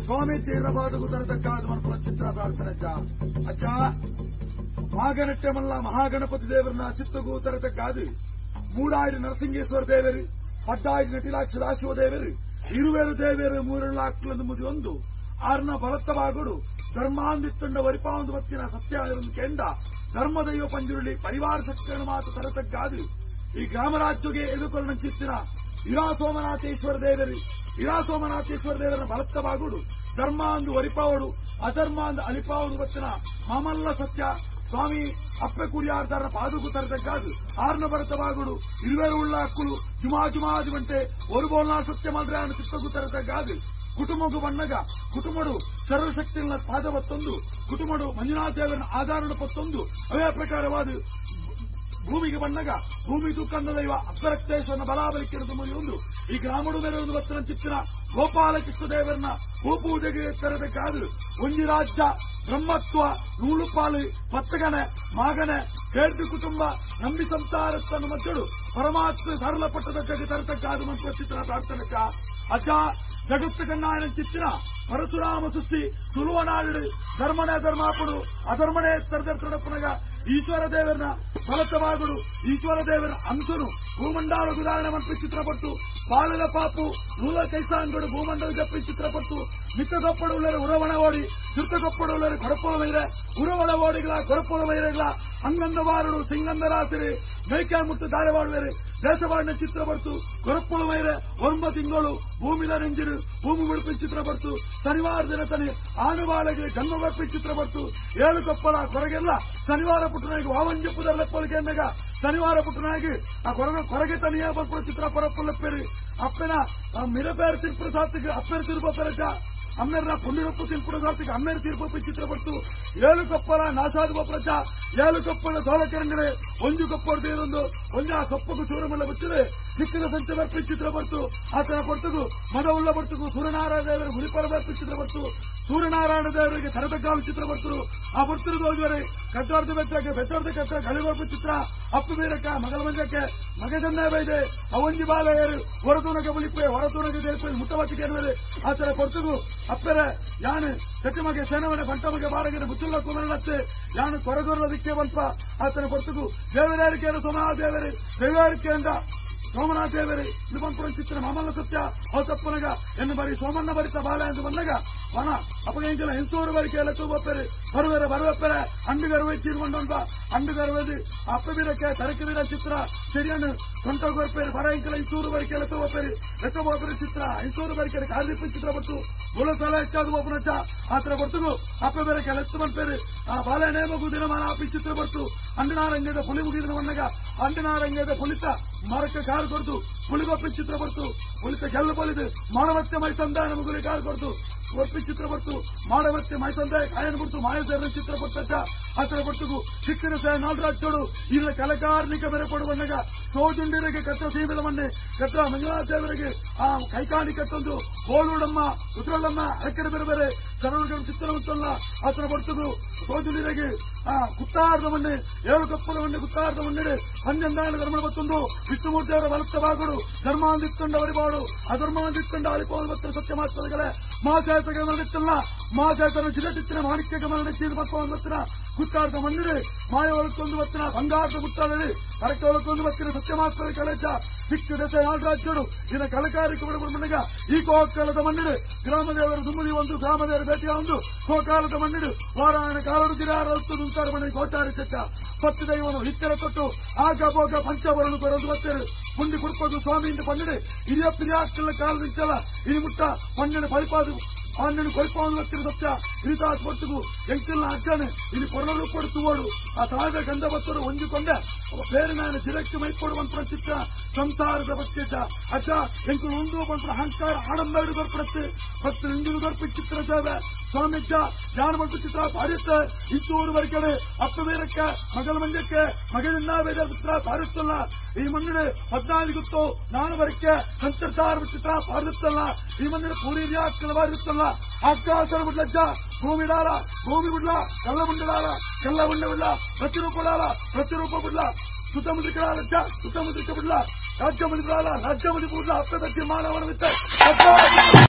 స్వామి చీరబాదుకు తరదక్కాదు మన చిత్ర ప్రార్థన అచ్చ మాగనట్టెమల్ల మహాగಣಪತಿ ದೇವರನ್ನ ಚಿತ್ತಗೂ ತರದಕ್ಕಾದು ಮೂಡಾಯಿರ ನರಸಿಂಗೇಶ್ವರ ದೇವರು ಪಡ್ಡಾಯಿರ ನಟಿಲಾಕ್ಷ ದಾಶಿವ ದೇವರು ಇರುವೇರು ದೇವರು ಮೂರಲ್ಲಾಕ್ಲಂದು ಮುದಿ ಒಂದು ಆರ್ನ ಬಲತ್ತವಾಗುಡು ಧರ್ಮಾಂದಿತ್ತಂಡ ವರಿಪಾಂದು ಬತ್ತಿನ ಸತ್ಯ ಕೆಂಡ ಧರ್ಮದೈವ ಪಂಜುರುಳಿ ಪರಿವಾರ ಶಕ್ತಿಯನ್ನು ಮಾತು ತರತಕ್ಕಾದು ಈ ಗ್ರಾಮರಾಜ್ಯಗೆ ಎದುಕೊಳ್ಳ ಚಿತ್ತಿನ ಇರಾಸೋಮನಾಥೇಶ್ವರ ದೇವರನ್ನ ಬಲತ್ತವಾಗುಡು ಧರ್ಮಾಂದು ವರಿಪಾವಡು ಅಧರ್ಮಾಂದು ಅಲಿಪಾವಡು ಬತ್ತಿನ ಮಾಮಲ್ಲ ಸತ್ಯ ಸ್ವಾಮಿ ಅಪ್ಪೆ ಕುರಿಯಾರ್ದಾರ ಪಾದುಕು ತರದಕ್ಕಾದು ಆರ್ನ ಭರತವಾಗುಡು ಇರುವೇರು ಉಳ್ಳ ಹಕ್ಕುಲು ಜುಮಾಜುಮಾಜು ಗಂಟೆ ಒಂದು ಬೋಲ್ನ ಸತ್ಯ ಮಾತ್ರ ಚಿತ್ತಗೂ ತರದಕ್ಕಾದು ಕುಟುಂಬకు ಬಣ್ಣಗ ಕುಟುಂಬಡು ಸರ್ವಶಕ್ತಿಗಳ ಪಾದವತ್ತೊಂದು ಕುಟುಂಬಡು ಮಂಜುನಾಥ ದೇವರನ್ನ ಆಧಾರಣ ಪತ್ತೊಂದು ಅವೇ ಪ್ರಕಾರವಾದ ಭೂಮಿಗೆ ಬಣ್ಣಗ ಭೂಮಿ ದುಃಖಂದ ದೈವ ಅಪ್ಪರಕ್ತೇಶ್ವರನ ಬಲಾಬಲಿಕ್ಕಿರುವುದು ಮುಗಿಯುವುದು ಈ ಗ್ರಾಮಡು ಮೆರೆಯುವುದು ಬತ್ತನ ಚಿತ್ತಿನ ಗೋಪಾಲಕೃಷ್ಣ ದೇವರನ್ನ ಗೋಪೂಜೆಗೆ ತರದಕ್ಕಾದು ಒಂಜಿ ರಾಜ್ಯ ಬ್ರಹ್ಮತ್ವ ನೂಲುಪಾಲು ಪತ್ತಗನೆ ಮಾಗನೆ ಕೇಳ್ತಿ ಕುಟುಂಬ ನಂಬಿ ಸಂಸಾರಸ್ಥನ್ನು ಮಕ್ಕಳು ಪರಮಾತ್ಮ ಸರಳ ಪಟ್ಟದಕ್ಕೆ ತರತಕ್ಕಾದು ಮಂತ್ರ ಚಿತ್ರ ಪ್ರಾರ್ಥನಕ್ಕ ಅಜ್ಜ ಜಗತ್ತು ಕಣ್ಣಾಯನ ಚಿತ್ತಿನ ಪರಶುರಾಮ ಸೃಷ್ಟಿ ಸುಲುವನಾಡು ಧರ್ಮನೇ ಧರ್ಮಾಪುಡು ಅಧರ್ಮನೇ ತರದರ್ಪಣಗ ಈಶ್ವರ ದೇವರನ್ನ ಫಲತವಾಗುಡು ಈಶ್ವರ ದೇವರ ಅಂಶನು ಭೂಮಂಡಾಳ ಉದಾಹರಣೆ ಮಂತ್ರ ಚಿತ್ರಪಟ್ಟು ಬಾಲದ ಪಾಪು ನೂಲ ಕೈಸಾಂಗಡು ಭೂಮಂಡಲ ಜಪ್ಪಿ ಚಿತ್ರಪಟ್ಟು ಮಿತ್ತಗೊಪ್ಪಡು ಉಳ್ಳರೆ ಉರವಣ ಓಡಿ ದುರ್ತಗೊಪ್ಪಡು ಉಳ್ಳರೆ ಕೊರಪೋಲ ವೈರೆ ಉರವಳ ಓಡಿಗಳ ಕೊರಪೋಲ ವೈರೆಗಳ ಅಂಗಂದವಾರುಡು ಸಿಂಗಂದ ರಾತ್ರಿ ಮೇಕೆ ಮುಟ್ಟು ದಾರವಾಡುವರೆ ದೇಶವಾಡಿನ ಚಿತ್ರಪಟ್ಟು ಕೊರಪೋಲ ವೈರೆ ಒಂಬ ತಿಂಗಳು ಭೂಮಿದ ನೆಂಜಿರು ಭೂಮಿ ಉಡುಪಿ ಚಿತ್ರಪಟ್ಟು ಶನಿವಾರ ದಿನ ತನಿ ಆನುವಾಳಗೆ ಜನ್ಮವರ್ಪಿ ಚಿತ್ರಪಟ್ಟು ಏಳು ಕೊಪ್ಪಳ ಕೊರಗೆಲ್ಲ ಶನಿವಾರ ಪುಟ್ಟನಾಗಿ ವಾವಂಜಪ್ಪುದಲ್ಲಪ್ಪಲಿಗೆ ಎಂದಾಗ ಶನಿವಾರ ಪುಟ್ಟನಾಗಿ ಆ ಕೊರಗೆ ತನಿಯ ಬರ್ಪುಡ ಚಿತ್ರ ಪರಪ್ಪಲ್ಲಪ್ಪೇರಿ ಅಪ್ಪನ ಮಿರಪೇರು ತಿರುಪುರ ಸಾತಿಗೆ ಅಪ್ಪೇರು ತಿರುಪೇರಜ ಅಮ್ಮೇರ ಪುಣ್ಯರಪ್ಪು ತಿರುಪುರ ಸಾತಿಗೆ ಅಮ್ಮೇರು ತಿರುಪಿ ಚಿತ್ರಪಟ್ಟು ಏಳು ಕೊಪ್ಪಳ ನಾಸಾದು ಬಪ್ಪರಜ ಏಳು ಕೊಪ್ಪಳ ಸೋಲಕೆರಂಗಡೆ ಒಂದು ಕೊಪ್ಪಳ ದೇರೊಂದು ಒಂದು ಆ ಕೊಪ್ಪಗೂ ಚೂರಮಲ್ಲ ಬಚ್ಚಿದೆ ಸಿಕ್ಕಿದ ಸಂತೆ ಬರ್ಪಿ ಚಿತ್ರಪಟ್ಟು ಆತನ ಪಡ್ತಗೂ ಮದ ಉಳ್ಳ ಬರ್ತಗೂ ಸೂರ್ಯನಾರಾಯಣ ದೇವರ ಗುರಿಪರ ಬರ್ಪಿ ಚಿತ್ರಪಟ್ಟು ಸೂರ್ಯನಾರಾಯಣ ದೇವರಿಗೆ ತರದಕ್ಕಾಲು ಚಿತ್ರ ಬರ್ತರು ಆ ಬರ್ತರು ಹೋಗುವರೆ ಕಟ್ಟೋರ್ದ ಬೆತ್ತಕ್ಕೆ ಬೆಟ್ಟೋರ್ದ ಕಟ್ಟ ಗಳಿಬರ್ಪು ಚಿತ್ರ ಅಪ್ಪು ಬೀರಕ್ಕ ಮಗಳ ಮಂಜಕ್ಕೆ ಮಗದನ್ನೇ ಬೈದೆ ಅವಂಜಿ ಬಾಲ ಏರು ಹೊರತೂನಗೆ ಬಲಿಪೆ ಹೊರತೂನಗೆ ದೇಪ ಮುಟ್ಟವಟ್ಟಿಗೆ ಎನ್ನುವುದು ಆತರ ಪಡ್ತಗೂ ಅಪ್ಪರೆ ಯಾನು ಕಟ್ಟಿಮಗೆ ಸೇನವನೆ ಬಂಟಮಗೆ ಬಾರಗಿನ ಮುಚ್ಚುಲ್ಲ ಕುಮರನತ್ತೆ ಯಾನು ಕೊರಗೊರದಿಕ್ಕೆ ಬಲ್ಪ ಆತನ ಪಡ್ತಗೂ ದೇವರೇರಿಕೆಯನ್ನು ಸೋಮನಾಥೇವರಿ ದೈವಾರಿಕೆಯಿಂದ ಸೋಮನಾಥ ದೇವರಿ ನಿಪಂಪುರ ಚಿತ್ರ ಮಾಮಲ್ಲ ಸತ್ಯ ಅವತಪ್ಪನಗ ಎನ್ನು ಬರಿ ಸೋಮನ್ನ ಬರಿತ ಬಾಲ ಎಂದು ಬಂದಾಗ ವನ ಅಪಗಂಕಲ ಹೆಂಸೂರು ಬರಿಕೆ ಎಲ್ಲ ತೂಬಪ್ಪೆರೆ ಬರುವೆರೆ ಬರುವಪ್ಪೆರೆ ಅಂಡುಗರುವೆ ಚೀರ್ಕೊಂಡೊಂಬ ಅಂಡುಗರುವೆದು ಅಪ್ಪಬೀರಕ್ಕೆ ತರಕಿರ ಚಿತ್ರ ಸರಿಯನ್ನು ಕೊಂಟೋಗೋರ್ಪೇರಿ ಬರಂಕಲ ಹಿಂಸೂರು ಬರಿಕೆ ಎಲ್ಲ ತೂಬಪ್ಪೆರಿ ಲೆಕ್ಕಬೋಪರ ಚಿತ್ರ ಹಿಂಸೂರು ಬರಿಕೆ ಕಾರ್ಯಪ ಚಿತ್ರ ಬಟ್ಟು ಬುಲಸಲ ಹೆಚ್ಚಾದ ಬೋಪನಚ್ಚ ಆತರ ಬರ್ತುಗು ಅಪ್ಪಬೀರಕ್ಕೆ ಲೆತ್ತು ಬಂಪೇರಿ ಆ ಬಾಲ ನೇಮಗು ದಿನಮಾನ ಆಪಿ ಚಿತ್ರ ಬಟ್ಟು ಅಂಡನಾರಂಗದ ಪುಲಿ ಮುಗಿದ ಬಂದಾಗ ಅಂಡನಾರಂಗದ ಪುಲಿತ ಮರಕ್ಕೆ ಕಾರು ಕೊಡ್ತು ಪುಲಿಗೊಪ್ಪಿ ಚಿತ್ರ ಬರ್ತು ಪುಲಿತ ಗೆಲ್ಲು ಪೊಲಿದು ಮಾಡವತ್ತೆ ಮೈ ಸಂದಾಯ ನಮಗುರಿ ಕಾರು ಕೊಡ್ತು ಒಪ್ಪಿ ಚಿತ್ರ ಬರ್ತು ಮಾಡವತ್ತೆ ಮೈ ಸಂದಾಯ ಕಾಯನ ಬಿಡ್ತು ಮಾಯಸೇರ ಚಿತ್ರ ಪಟ್ಟಕ್ಕ ಆತರ ಪಟ್ಟುಗು ಸಿಕ್ಕಿನ ಸೇ ನಾಲ್ರಾಜ್ಯೋಡು ಇಲ್ಲ ಕಲಕಾರ್ನಿಕ ಬೆರೆ ಕೊಡು ಬಂದಾಗ ಸೋಜುಂಡಿರಿಗೆ ಕಟ್ಟ ಸೀಮೆದ ಮಣ್ಣೆ ಕಟ್ಟ ಮಂಜುನಾಥ ದೇವರಿಗೆ ಆ ಕೈಕಾಣಿ ಕಟ್ಟೊಂದು ಬೋಳುಡಮ್ಮ ಉದ್ರಳ್ಳಮ್ಮ ಅರಕೆರೆ ಬೇರೆ ಬೇರೆ ಸರ್ವಗಳ ಚಿತ್ರ ಉಂಟಲ್ಲ ಆತರ ಪಟ್ಟುಗು ಸೋಜುಂಡಿರಿಗೆ ಆ ಗುತ್ತಾರ್ದ ಮಣ್ಣೆ ಏಳು ಕಪ್ಪದ ಮಣ್ಣೆ ಗುತ್ತಾರ್ದ ಮಣ್ಣೆ ಹನ್ನೊಂದಾಣ ಧರ್ಮ ಬತ್ತೊಂದು ವಿಷ್ಣುಮೂರ್ತಿಯವರ ಬಲತ್ತವಾಗುಡು ಧರ್ಮಾಂದಿತ್ತಂಡ ವರಿಬಾಡು ಅಧರ್ಮಾಂದಿತ್ತಂಡ ಅಲಿಪಾವಲು ಬತ್ತ ಸತ್ಯ ಮಾತ್ರಗಳೇ ಮಾಸಾಯತಗೆ ಮರಣಿತ್ತಲ್ಲ ಮಾಸಾಯತನ ಜಿರಟಿತ್ತಿನ ಮಾಣಿಕ್ಯಗೆ ಮರಣಿತ್ತೀರು ಬತ್ತವನ್ನು ಬತ್ತಿನ ಗುತ್ತಾರ್ದ ಮಣ್ಣಿಡೆ ಮಾಯ ಒಳಕೊಂದು ಬತ್ತಿನ ಬಂಗಾರದ ಗುತ್ತಾಡಲಿ ಕರಕ್ಕೆ ಒಳಕೊಂದು ಬತ್ತಿನ ಸತ್ಯ ಮಾತ್ರ ಕಳೆಚ ಸಿಕ್ಕು ದೆಸೆ ನಾಲ್ರಾಜ್ಯರು ಇನ್ನ ಕಲಕಾರಿಕೆ ಬಿಡಬಣ್ಣಗ ಈ ಕೋಕಾಲದ ಮಣ್ಣಿಡೆ ಗ್ರಾಮದೇವರ ಸುಮ್ಮದಿ ಒಂದು ಗ್ರಾಮದೇವರ ಭೇಟಿಯ ಒಂದು ಕೋಕಾಲದ ಮಣ್ಣಿಡು ವಾರಾಯಣ ಕಾಲಡು ಗಿರಾರತ್ತು ನುಂತಾರ ಮನೆ ಕೋಚಾರಿ ಚಚ್ಚ ಪತ್ತು ದೈವನು ಹಿತ್ತರ ತೊಟ್ಟು ಆಗ ಭೋಗ ಪಂಚವರನ್ನು ಕೊರದು ಬತ್ತೇರು ಪುಂಡಿ ಕುಡ್ಪದು ಸ್ವಾಮಿಯಿಂದ ಪಂಡಿಡೆ ಹಿರಿಯ ಪಿರಿಯಾಕ್ಕಲ್ಲ ಕಾಲದಿಂಚಲ್ಲ ಈ ಮುಟ್ಟ ಪಂಜನ ಪೈಪಾದು ಆಂಜನ ಕೊಯ್ಪವನ್ನು ಸತ್ಯ ಹಿರಿತಾತ್ ಪೊಟ್ಟುಗು ಎಂಕಿಲ್ಲ ಅಜ್ಜನೆ ಇಲ್ಲಿ ಕೊರಲು ಕೊಡುತ್ತುವೋಡು ಆ ತಾಳ್ದ ಗಂಧ ಬತ್ತರು ಹೊಂದಿಕೊಂಡೆ ಬೇರೆ ನಾನು ಜಿರಕ್ಕೆ ಮೈಕೊಡುವಂತ ಚಿತ್ರ ಸಂಸಾರದ ಬಚ್ಚ ಅಜ್ಜ ಎಂಕುಲು ಒಂದು ಬಂತ ಅಹಂಕಾರ ಆಡಂಬರು ದೊರಪಡುತ್ತೆ ಭಕ್ತರು ಇಂದಿನ ದೊರಪಿ ಚಿತ್ರ ಸೇವೆ ಸ್ವಾಮಿಜ್ಜ ಜಾನ ಬಂತು ಚಿತ್ರ ಪಾರಿತ್ತೆ ಇದ್ದೂರು ವರೆಗೆ ಅಪ್ಪ ಬೇರಕ್ಕೆ ಮಗಲ ಮಂಜಕ್ಕೆ ಮಗನಿಂದ ಬೇರೆ ಚಿತ್ರ ಪಾರಿಸ್ತಲ್ಲ ಈ ಮಣ್ಣಿನ 14 ಗುತ್ತು ನಾನು ಬರಕ್ಕೆ ಸಂತರ್ಸಾರ ಚಿತ್ರ ಪಾರಿಸ್ತಲ್ಲ ಈ ಮಣ್ಣಿನ ಪೂರಿ ರಿಯಾಕ್ತಲ್ಲ ಬಾರಿಸ್ತಲ್ಲ ಆಕಾಶ ಬಿಡ್ಲಜ್ಜ ಭೂಮಿ ಡಾಲ ಭೂಮಿ ಬಿಡ್ಲ ಕಲ್ಲ ಮುಂಡಾಲ ಕಲ್ಲ ಉಂಡೆ ಬಿಡ್ಲ ಪ್ರತಿರೂಪ ಡಾಲ ಪ್ರತಿರೂಪ ಬಿಡ್ಲ ಸುತ್ತಮುದ್ರಿಕರಾಲಜ್ಜ ಸುತ್ತಮುದ್ರಿಕ ಬಿಡ್ಲ ರಾಜ್ಯ ಮಂದಿರಾಲ ರಾಜ್ಯ ಮಂದಿ ಬಿಡ್ಲ ಅಪ್ಪದಕ್ಕೆ ಮಾನವನ